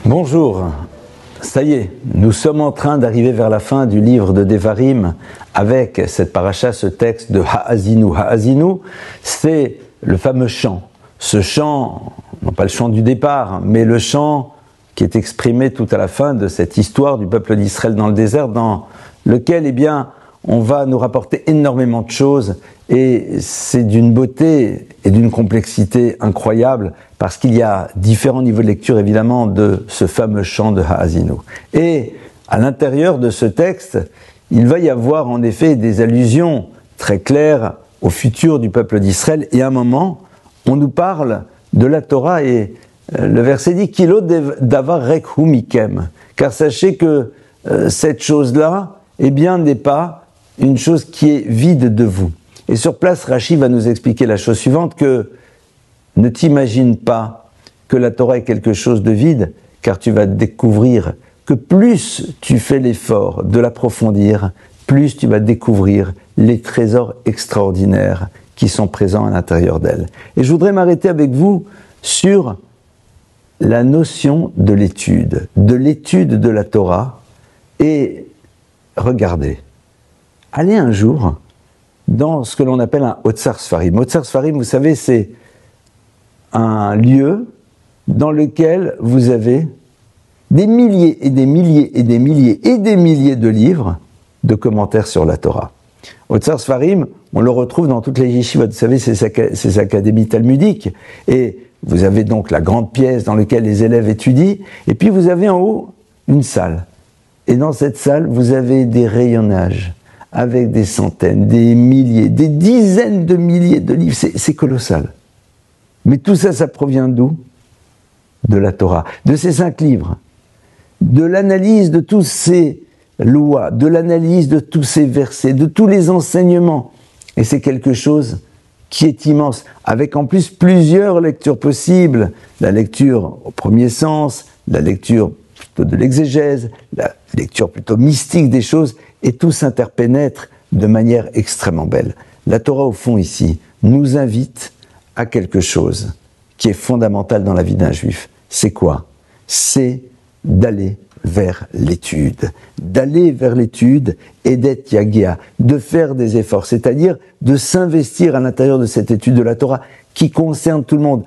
Bonjour, ça y est, nous sommes en train d'arriver vers la fin du livre de Devarim avec cette paracha, ce texte de Ha'azinu. Ha'azinu, c'est le fameux chant. Ce chant, non pas le chant du départ, mais le chant qui est exprimé tout à la fin de cette histoire du peuple d'Israël dans le désert, dans lequel, on va nous rapporter énormément de choses, et c'est d'une beauté et d'une complexité incroyable, parce qu'il y a différents niveaux de lecture, évidemment, de ce fameux chant de Ha'azinu. Et à l'intérieur de ce texte, il va y avoir en effet des allusions très claires au futur du peuple d'Israël, et à un moment, on nous parle de la Torah, et le verset dit « Kilo davar rek hu mikem » car sachez que cette chose-là, n'est pas une chose qui est vide de vous. Et sur place, Rashi va nous expliquer la chose suivante, que ne t'imagine pas que la Torah est quelque chose de vide, car tu vas découvrir que plus tu fais l'effort de l'approfondir, plus tu vas découvrir les trésors extraordinaires qui sont présents à l'intérieur d'elle. Et je voudrais m'arrêter avec vous sur la notion de l'étude de la Torah. Et regardez, allez un jour dans ce que l'on appelle un Otsar Sfarim. Otsar Sfarim, vous savez, c'est un lieu dans lequel vous avez des milliers et des milliers et des milliers et des milliers de livres de commentaires sur la Torah. Otsar Sfarim, on le retrouve dans toutes les yeshivot, vous savez, ces académies talmudiques, et vous avez donc la grande pièce dans laquelle les élèves étudient, et puis vous avez en haut une salle. Et dans cette salle, vous avez des rayonnages avec des centaines, des milliers, des dizaines de milliers de livres. C'est colossal. Mais tout ça, ça provient d'où? De la Torah, de ces 5 livres, de l'analyse de tous ces lois, de l'analyse de tous ces versets, de tous les enseignements. Et c'est quelque chose qui est immense, avec en plus plusieurs lectures possibles. La lecture au premier sens, la lecture plutôt de l'exégèse, la lecture plutôt mystique des choses, et tout s'interpénètre de manière extrêmement belle. La Torah, au fond, ici, nous invite à quelque chose qui est fondamental dans la vie d'un juif. C'est quoi? C'est d'aller vers l'étude. D'aller vers l'étude et d'être yagia, de faire des efforts, c'est-à-dire de s'investir à l'intérieur de cette étude de la Torah qui concerne tout le monde.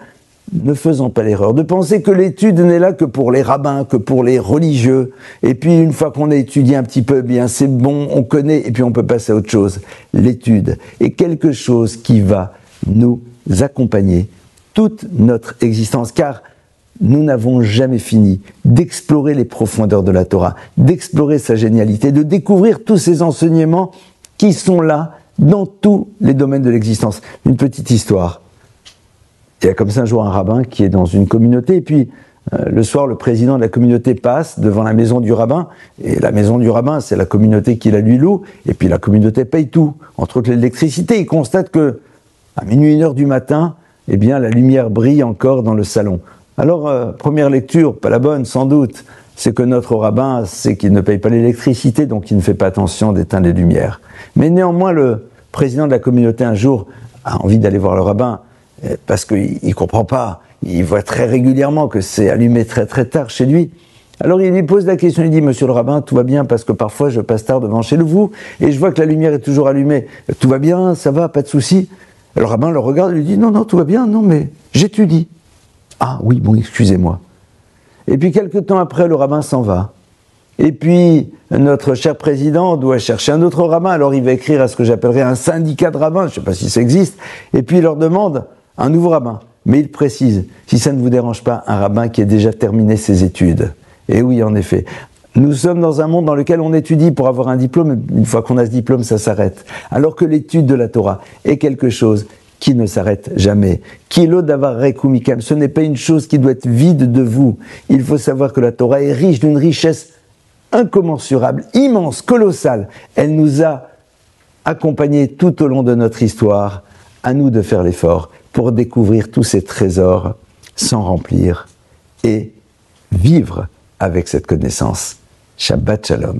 Ne faisons pas l'erreur de penser que l'étude n'est là que pour les rabbins, que pour les religieux, et puis une fois qu'on a étudié un petit peu, c'est bon, on connaît, et puis on peut passer à autre chose. L'étude est quelque chose qui va nous accompagner toute notre existence, car nous n'avons jamais fini d'explorer les profondeurs de la Torah, d'explorer sa génialité, de découvrir tous ces enseignements qui sont là dans tous les domaines de l'existence. Une petite histoire. Il y a comme ça un jour un rabbin qui est dans une communauté, et puis le soir, le président de la communauté passe devant la maison du rabbin, et la maison du rabbin, c'est la communauté qui la lui loue, et puis la communauté paye tout, entre autres l'électricité. Il constate que à minuit 1h du matin, la lumière brille encore dans le salon. Alors, première lecture, pas la bonne sans doute, c'est que notre rabbin sait qu'il ne paye pas l'électricité, donc il ne fait pas attention d'éteindre les lumières. Mais néanmoins, le président de la communauté un jour a envie d'aller voir le rabbin, parce qu'il ne comprend pas, il voit très régulièrement que c'est allumé très très tard chez lui. Alors il lui pose la question, il dit « Monsieur le rabbin, tout va bien, parce que parfois je passe tard devant chez vous, et je vois que la lumière est toujours allumée. Tout va bien, ça va, pas de souci ?» Le rabbin le regarde et lui dit « Non, non, tout va bien, non, mais j'étudie. » « Ah oui, bon, excusez-moi. » Et puis quelque temps après, le rabbin s'en va. Et puis, notre cher président doit chercher un autre rabbin, alors il va écrire à ce que j'appellerais un syndicat de rabbins, je ne sais pas si ça existe, et puis il leur demande un nouveau rabbin. Mais il précise, si ça ne vous dérange pas, un rabbin qui a déjà terminé ses études. Et oui, en effet. Nous sommes dans un monde dans lequel on étudie pour avoir un diplôme, et une fois qu'on a ce diplôme, ça s'arrête. Alors que l'étude de la Torah est quelque chose qui ne s'arrête jamais. Kilo davar rek hu mikem, ce n'est pas une chose qui doit être vide de vous. Il faut savoir que la Torah est riche d'une richesse incommensurable, immense, colossale. Elle nous a accompagnés tout au long de notre histoire. À nous de faire l'effort pour découvrir tous ces trésors, s'en remplir et vivre avec cette connaissance. Shabbat Shalom.